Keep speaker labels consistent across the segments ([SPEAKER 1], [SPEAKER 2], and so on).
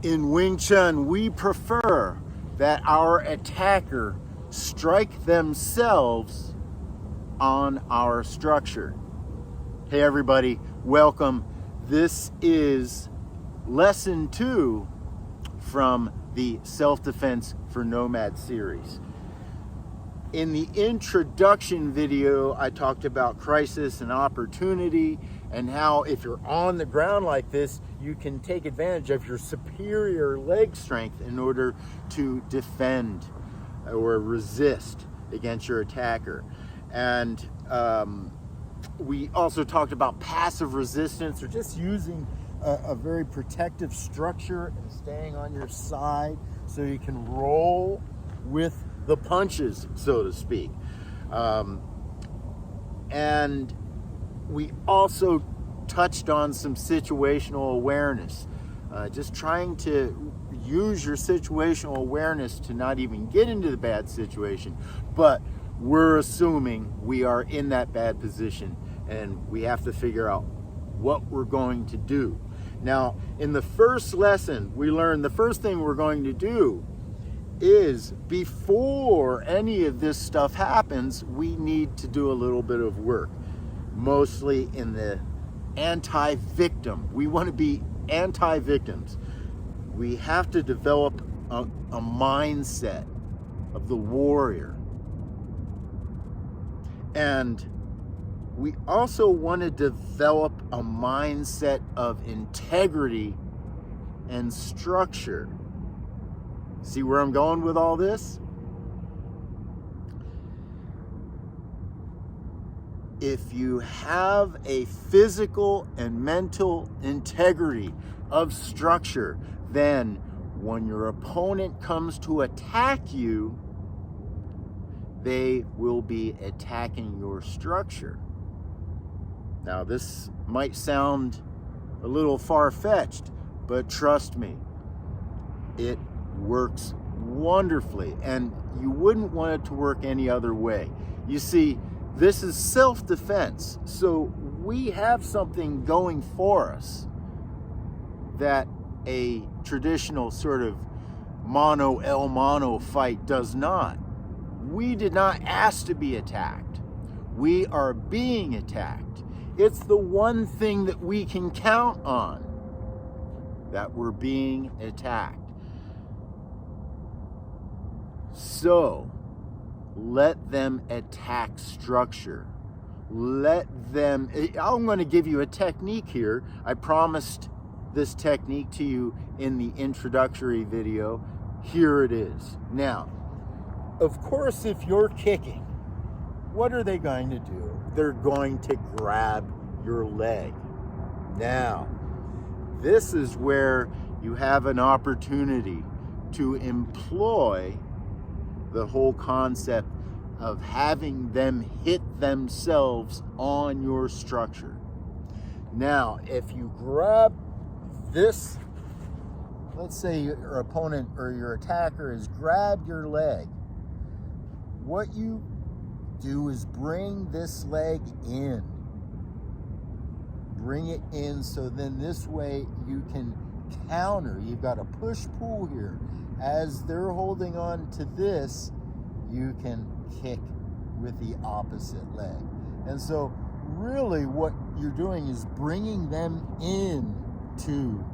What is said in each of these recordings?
[SPEAKER 1] In Wing Chun, we prefer that our attacker strike themselves on our structure. Hey everybody, welcome. This is lesson 2 from the Self-Defense for Nomads series. In the introduction video, I talked about crisis and opportunity and how if you're on the ground like this, you can take advantage of your superior leg strength in order to defend or resist against your attacker. And we also talked about passive resistance, or just using a very protective structure and staying on your side so you can roll with the punches, so to speak. And we also touched on some situational awareness, just trying to use your situational awareness to not even get into the bad situation, but we're assuming we are in that bad position and we have to figure out what we're going to do. Now, in the first lesson, we learned the first thing we're going to do is, before any of this stuff happens, we need to do a little bit of work, mostly in the anti-victim. We want to be anti-victims. We have to develop a mindset of the warrior. And we also want to develop a mindset of integrity and structure. See where I'm going with all this? If you have a physical and mental integrity of structure, then when your opponent comes to attack you, they will be attacking your structure. Now, this might sound a little far-fetched, but trust me, it works wonderfully, and you wouldn't want it to work any other way. You see, this is self-defense, so we have something going for us that a traditional sort of mano a mano fight does not. We did not ask to be attacked. We are being attacked. It's the one thing that we can count on, that we're being attacked. So, let them attack structure. Let them, I'm going to give you a technique here. I promised this technique to you in the introductory video. Here it is. Now, of course, if you're kicking, what are they going to do? They're going to grab your leg. Now, this is where you have an opportunity to employ the whole concept of having them hit themselves on your structure. Now, if you grab this, let's say your opponent or your attacker has grabbed your leg, what you do is bring this leg in. Bring it in, so then this way you can counter. You've got a push-pull here. As they're holding on to this, you can kick with the opposite leg. And so really what you're doing is bringing them in to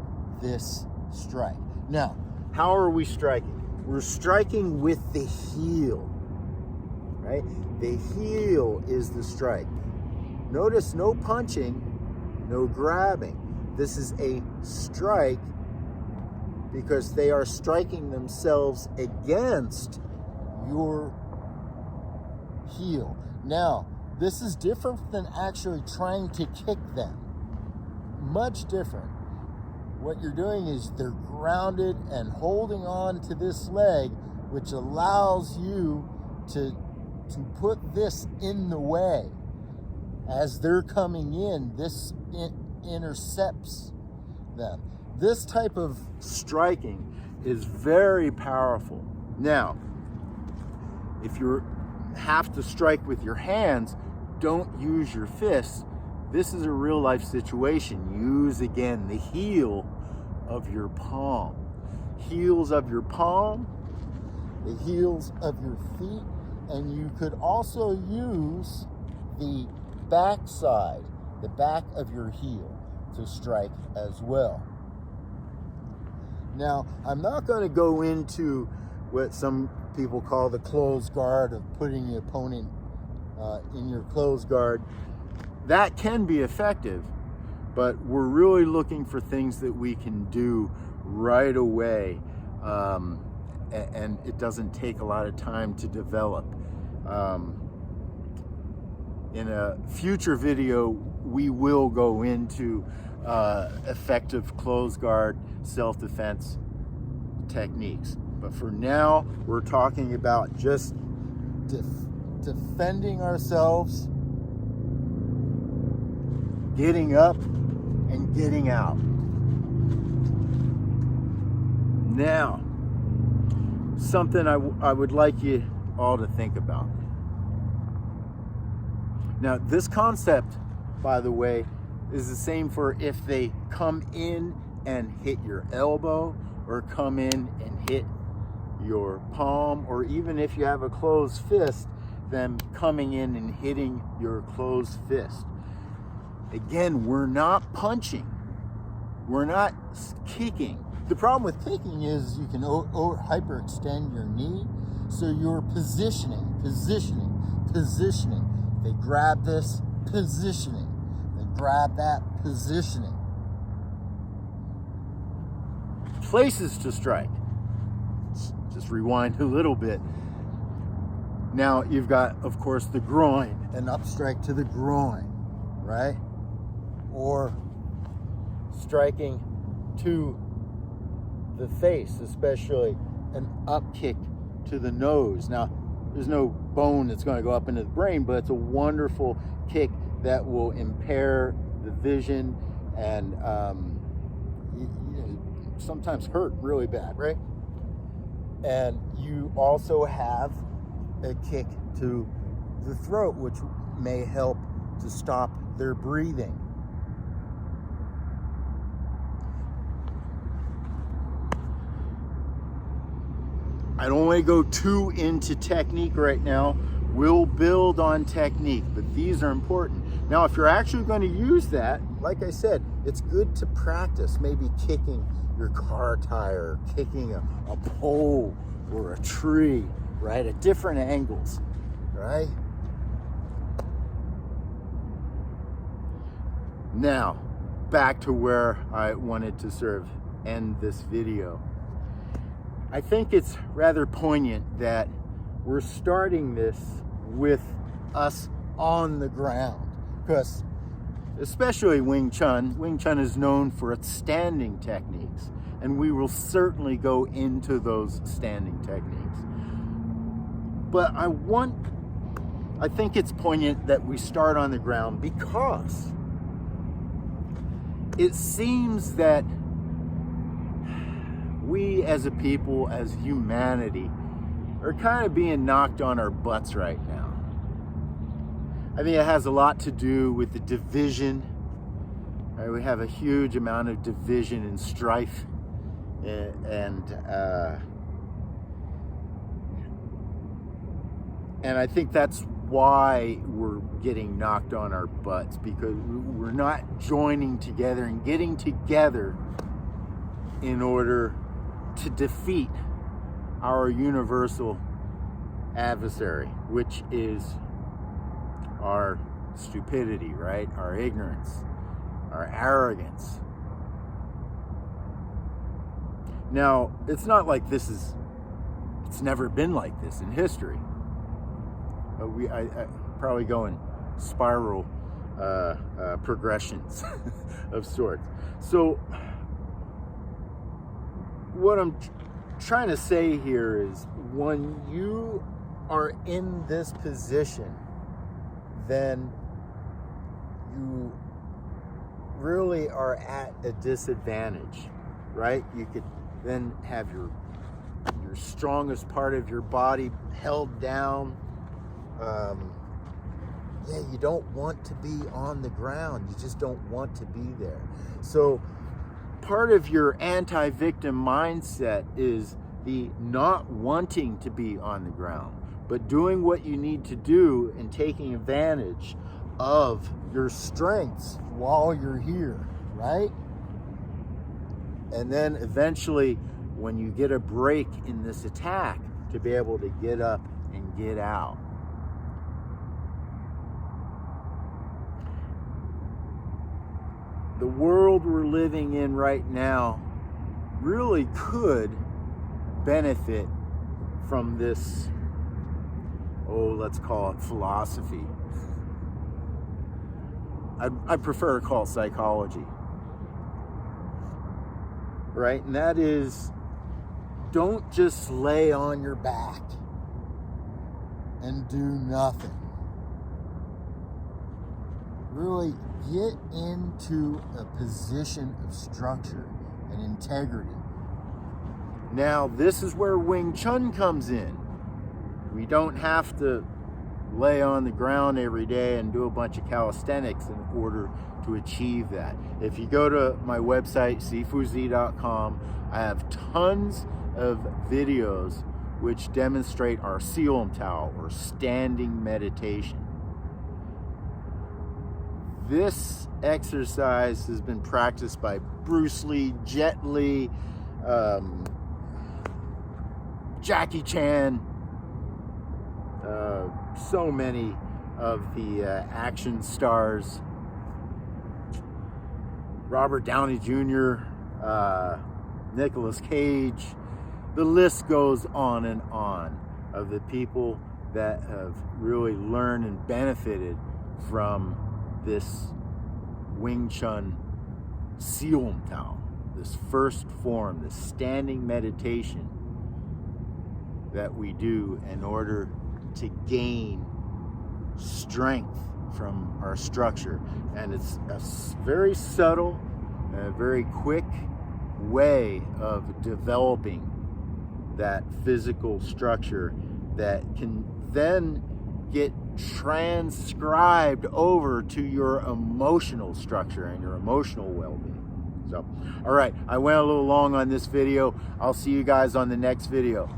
[SPEAKER 1] this strike. Now, how are we striking? We're striking with the heel, right? The heel is the strike. Notice no punching, no grabbing. This is a strike because they are striking themselves against your heel. Now, this is different than actually trying to kick them. Much different. What you're doing is they're grounded and holding on to this leg, which allows you to put this in the way. As they're coming in, this intercepts them. This type of striking is very powerful. Now, if you have to strike with your hands, don't use your fists. This is a real life situation. Use, again, the heel of your palm. heels of your palm, the heels of your feet, and you could also use the back side, the back of your heel, to strike as well. Now, I'm not going to go into what some people call the closed guard, of putting the opponent in your closed guard. That can be effective, but we're really looking for things that we can do right away, and it doesn't take a lot of time to develop. In a future video, we will go into effective closed guard self-defense techniques. But for now, we're talking about just defending ourselves, getting up and getting out. Now, something I would like you all to think about. Now, this concept, by the way, is the same for if they come in and hit your elbow, or come in and hit your palm, or even if you have a closed fist, them coming in and hitting your closed fist. Again, we're not punching. We're not kicking. The problem with kicking is you can hyperextend your knee, so you're positioning. They grab this, positioning. They grab that, positioning. Places to strike. Just rewind a little bit. Now you've got, of course, the groin, an up strike to the groin, right? Or striking to the face, especially an up kick to the nose. Now, there's no bone that's going to go up into the brain, but it's a wonderful kick that will impair the vision and sometimes hurt really bad, right? And you also have a kick to the throat, which may help to stop their breathing. I don't want to go too into technique right now. We'll build on technique, but these are important. Now, if you're actually going to use that, like I said, it's good to practice maybe kicking your car tire, kicking a pole or a tree, right, at different angles, right? Now, back to where I wanted to sort of end this video. I think it's rather poignant that we're starting this with us on the ground, because especially Wing Chun is known for its standing techniques, and we will certainly go into those standing techniques. But I think it's poignant that we start on the ground, because it seems that we as a people, as humanity, are kind of being knocked on our butts right now. I think it has a lot to do with the division. Right? We have a huge amount of division and strife, and I think that's why we're getting knocked on our butts, because we're not joining together and getting together in order to defeat our universal adversary, which is our stupidity, right? Our ignorance, our arrogance. Now, it's not like it's never been like this in history. I probably go in spiral progressions of sorts. So what I'm trying to say here is, when you are in this position, then you really are at a disadvantage, right? You could then have your strongest part of your body held down. You don't want to be on the ground. You just don't want to be there. So part of your anti-victim mindset is the not wanting to be on the ground, but doing what you need to do and taking advantage of your strengths while you're here, right? And then eventually, when you get a break in this attack, to be able to get up and get out. The world we're living in right now really could benefit from this, let's call it philosophy. I prefer to call it psychology. Right? And that is, don't just lay on your back and do nothing. Really get into a position of structure and integrity. Now, this is where Wing Chun comes in. We don't have to lay on the ground every day and do a bunch of calisthenics in order to achieve that. If you go to my website, cfuz.com, I have tons of videos which demonstrate our Seoum Tao, or standing meditation. This exercise has been practiced by Bruce Lee, Jet Li, Jackie Chan, so many of the action stars, Robert Downey Jr., Nicolas Cage. The list goes on and on of the people that have really learned and benefited from this Wing Chun Seoum Tao, this first form, this standing meditation that we do in order to gain strength from our structure. And it's a very subtle, very quick way of developing that physical structure that can then get transcribed over to your emotional structure and your emotional well-being. So, all right, I went a little long on this video. I'll see you guys on the next video.